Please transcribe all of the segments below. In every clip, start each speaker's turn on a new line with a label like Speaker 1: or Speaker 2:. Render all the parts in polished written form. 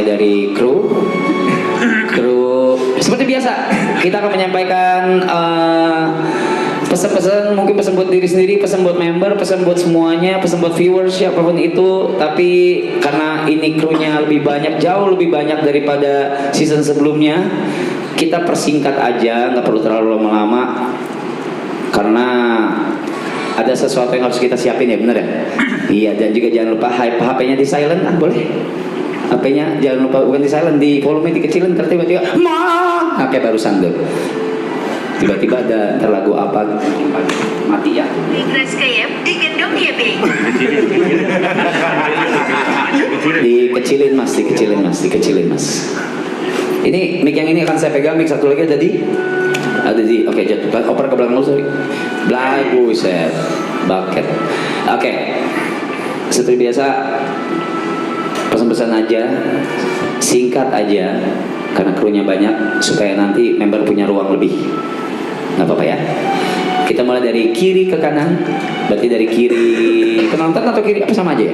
Speaker 1: mulai dari kru seperti biasa kita akan menyampaikan pesan-pesan, mungkin pesan buat diri sendiri, pesan buat member, pesan buat semuanya, pesan buat viewers, siapapun itu. Tapi karena ini krunya lebih banyak, jauh lebih banyak daripada season sebelumnya, kita persingkat aja, nggak perlu terlalu lama-lama karena ada sesuatu yang harus kita siapin ya, bener ya? Iya, dan juga jangan lupa HP-nya di silent, boleh? HP-nya jangan lupa, bukan di silent, di volume dikecilin, tiba-tiba oke, barusan tuh tiba-tiba ada lagu apa mati ya.
Speaker 2: Ikhlas kayak digendong ya, Bang.
Speaker 1: Dikecilin mas. Ini mic yang ini akan saya pegang, mic satu lagi ada di oke, jatuh oper ke belakang dulu, sorry. Buset bucket. Oke. Seperti biasa, pesan-pesan aja, singkat aja karena krunya banyak supaya nanti member punya ruang lebih. Nggak apa-apa ya. Kita mulai dari kiri ke kanan. Berarti dari kiri penonton atau kiri apa sama aja ya?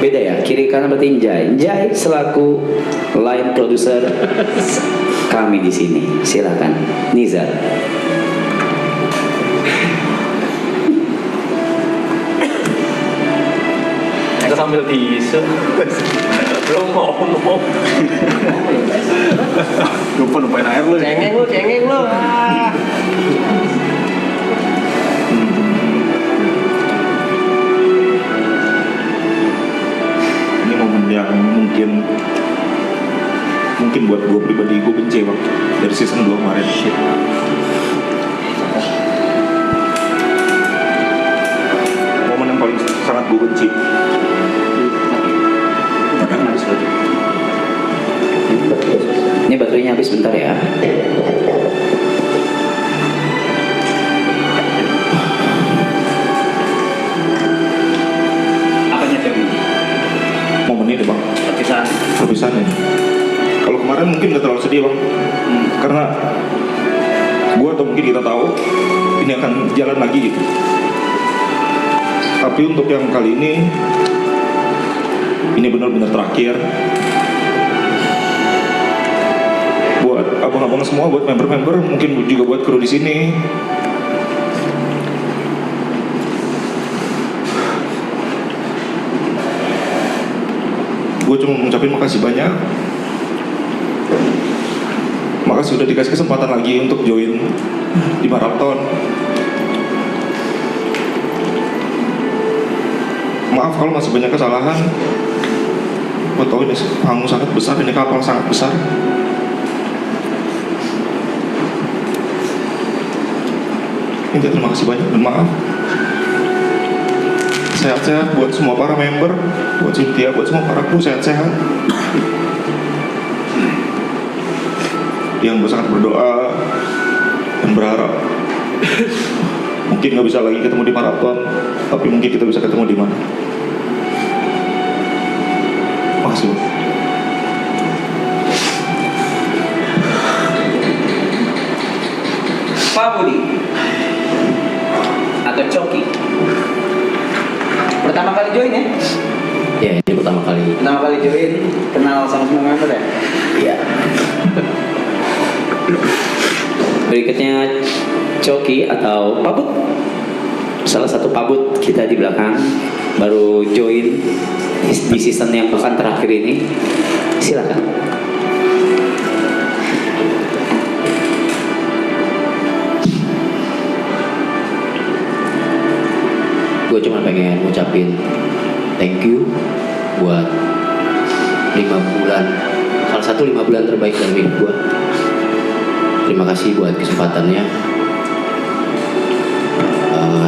Speaker 1: Beda ya. Kiri kanan berarti Njai selaku line producer kami di sini. Silakan Nizar.
Speaker 3: Sambil tisu belum ngomong.
Speaker 4: Lupain air lu.
Speaker 3: Cengeng lu.
Speaker 4: Ini momen yang mungkin buat gue pribadi, gue benci bang dari season 2 kemarin. Momen yang paling sangat gue benci.
Speaker 1: Ini baterainya habis, bentar ya.
Speaker 4: Apanya Dewi? Momen ini bang. Perpisahan ya. Kalau kemarin mungkin nggak terlalu sedih bang, karena gue atau mungkin kita tahu ini akan jalan lagi gitu. Tapi untuk yang kali ini benar-benar terakhir. Buat abang-abang semua, buat member-member, mungkin juga buat kru di sini. Gue cuma mengucapin makasih banyak. Makasih udah dikasih kesempatan lagi untuk join di maraton. Maaf kalau masih banyak kesalahan. Gue tahu ini panggung sangat besar, ini kapal sangat besar. Minta terima kasih banyak dan maaf. Sehat-sehat buat semua para member, buat Cynthia, buat semua para kru, sehat-sehat. Yang gue sangat berdoa dan berharap mungkin gak bisa lagi ketemu di maraton, tapi mungkin kita bisa ketemu di mana. Makasih.
Speaker 1: Pak Budi atau Coki, pertama kali join ya?
Speaker 3: Ya, ini pertama kali
Speaker 1: Join, kenal sama semua member ya? Iya. Berikutnya Coki atau Pabut, salah satu Pabut kita di belakang, baru join di season yang bahkan terakhir ini. Silakan.
Speaker 3: gue cuma pengen ngucapin thank you buat 5 bulan, salah satu 5 bulan terbaik dalam hidup gue. Terima kasih buat kesempatannya,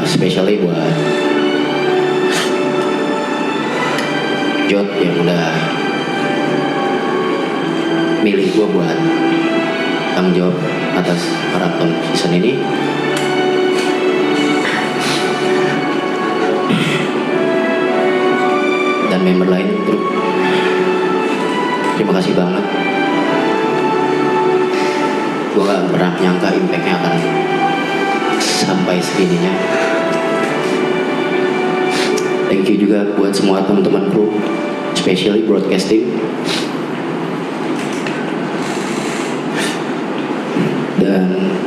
Speaker 3: especially buat Jod yang udah milih gue buat tanggung jawab atas maraton season ini. Dan member lain, terima kasih banget. Gue gak pernah nyangka impactnya akan sampai segininya. Thank you juga buat semua teman-teman kru, especially broadcasting. Dan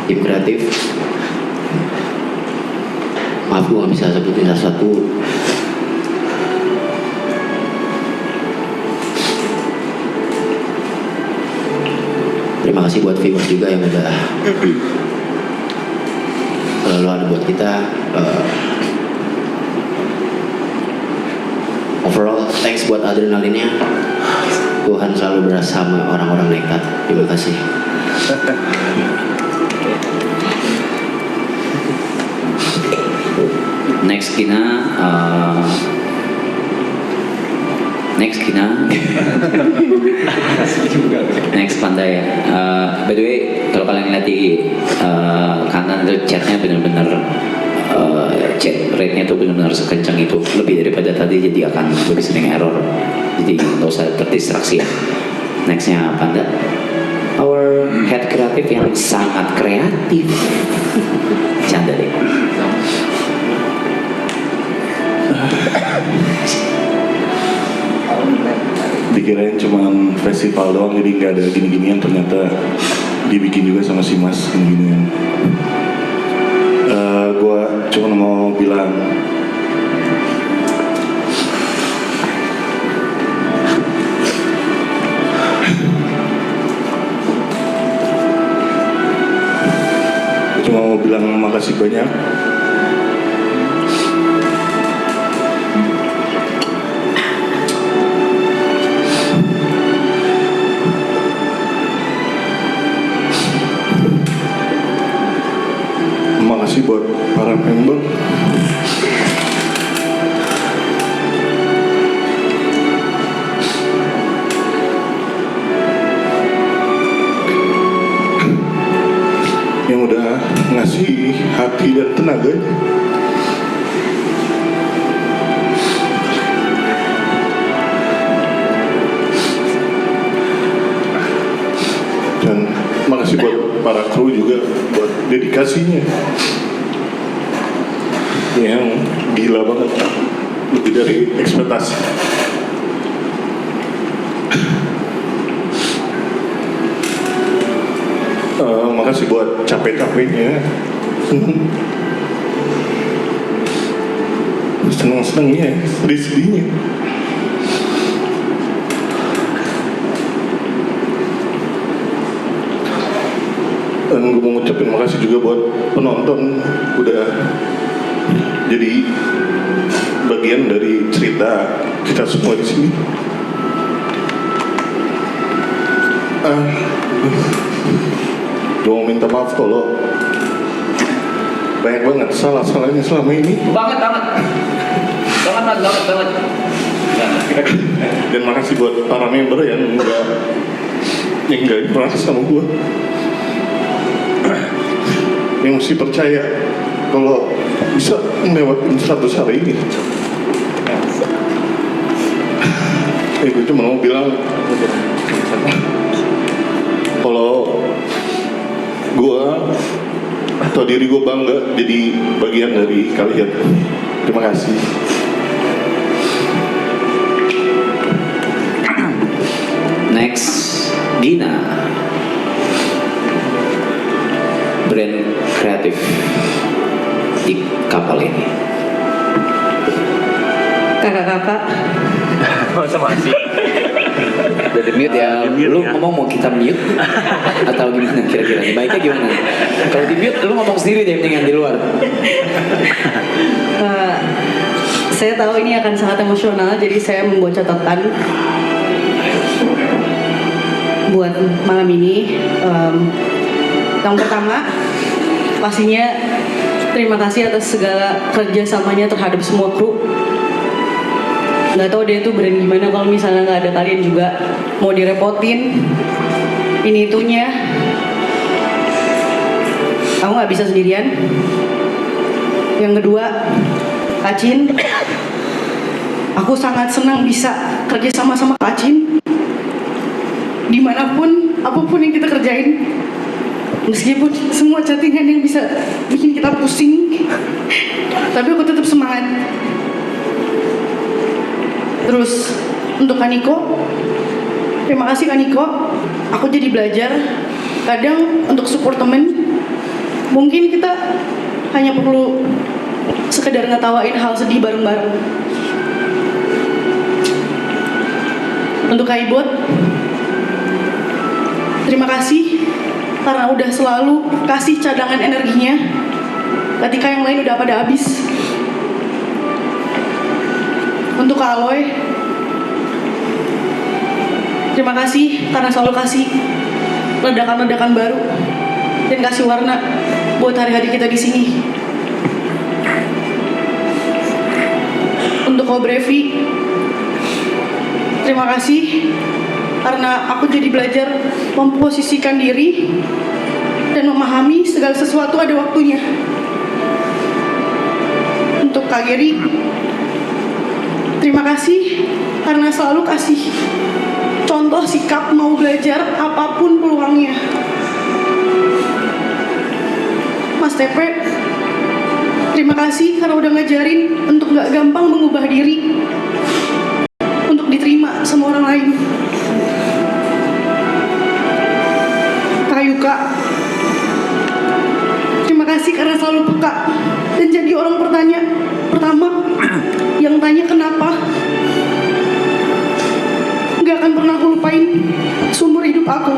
Speaker 3: tim kreatif. Maaf gue gak bisa sebutin satu-satu. Terima kasih buat viewers juga yang udah selalu ada buat kita. Overall, thanks buat adrenalinnya. Tuhan selalu bersama orang-orang nekat. Terima kasih.
Speaker 1: Next Gina, next Pandai. By the way, kalau kalian lihat di kanan itu chatnya benar-benar chat rate-nya tuh benar-benar sekencang itu, lebih daripada tadi, jadi akan lebih sering error. Jadi nggak usah terdistraksi ya. Nextnya Panda, our head kreatif yang sangat kreatif. Canda deh.
Speaker 4: Dikirain cuma festival doang, jadi nggak ada gini-ginian, ternyata dibikin juga sama si Mas gini-ginian. Gua cuma mau bilang makasih banyak. Makasih buat para member. Yang udah ngasih hati dan tenaga. Dan makasih buat para kru juga buat dedikasinya yang gila banget, lebih dari ekspektasi. Makasih buat capek-capeknya, senang-senangnya, sedih-sedihnya. Dan gue mau ngucapin makasih juga buat penonton udah jadi bagian dari cerita kita semua di sini. Gue mau minta maaf kalau banyak banget salah-salahnya selama ini.
Speaker 1: Banget.
Speaker 4: Dan makasih buat para member yang nggak merasa sama gue, yang mesti percaya kalau bisa melewati 100 hari ini. Gue cuma mau bilang kalau gue atau diri gue bangga jadi bagian dari kalian. Terima kasih.
Speaker 1: Next, Dina, brand kreatif di kapal ini.
Speaker 5: Kakak-kakak,
Speaker 6: Masa masih?
Speaker 1: Udah di mute ya, lu ngomong mau kita mute atau gimana kira-kira? Baiknya gimana? Kalau di mute lu ngomong sendiri deh, mendingan di luar.
Speaker 5: saya tahu ini akan sangat emosional, jadi saya membuat catatan buat malam ini. Yang pertama, pastinya terima kasih atas segala kerjasamanya terhadap semua kru. Nggak tahu dia tuh brand gimana kalau misalnya nggak ada kalian juga, mau direpotin ini itunya. Aku nggak bisa sendirian. Yang kedua, Kacin, aku sangat senang bisa kerja sama Kacin dimanapun, apapun yang kita kerjain. Meskipun semua chattingan yang bisa bikin kita pusing, tapi aku tetap semangat. Terus untuk Kaniko, terima kasih Kaniko. Aku jadi belajar. Kadang untuk support temen, mungkin kita hanya perlu sekedar ngetawain hal sedih bareng-bareng. Untuk Kak Ibot, terima kasih karena udah selalu kasih cadangan energinya ketika yang lain udah pada habis. Untuk Kak Aloy, terima kasih karena selalu kasih ledakan-ledakan baru dan kasih warna buat hari-hari kita di sini. Untuk Ko Brevi, terima kasih karena aku jadi belajar memposisikan diri dan memahami segala sesuatu ada waktunya. Untuk Kak Geri, terima kasih karena selalu kasih contoh sikap mau belajar apapun peluangnya. Mas Tepe, terima kasih karena udah ngajarin untuk gak gampang mengubah diri untuk diterima sama orang lain. Kak Yuka, terima kasih karena selalu peka dan jadi orang pertama yang tanya kenapa. Gak akan pernah aku lupain seumur hidup aku.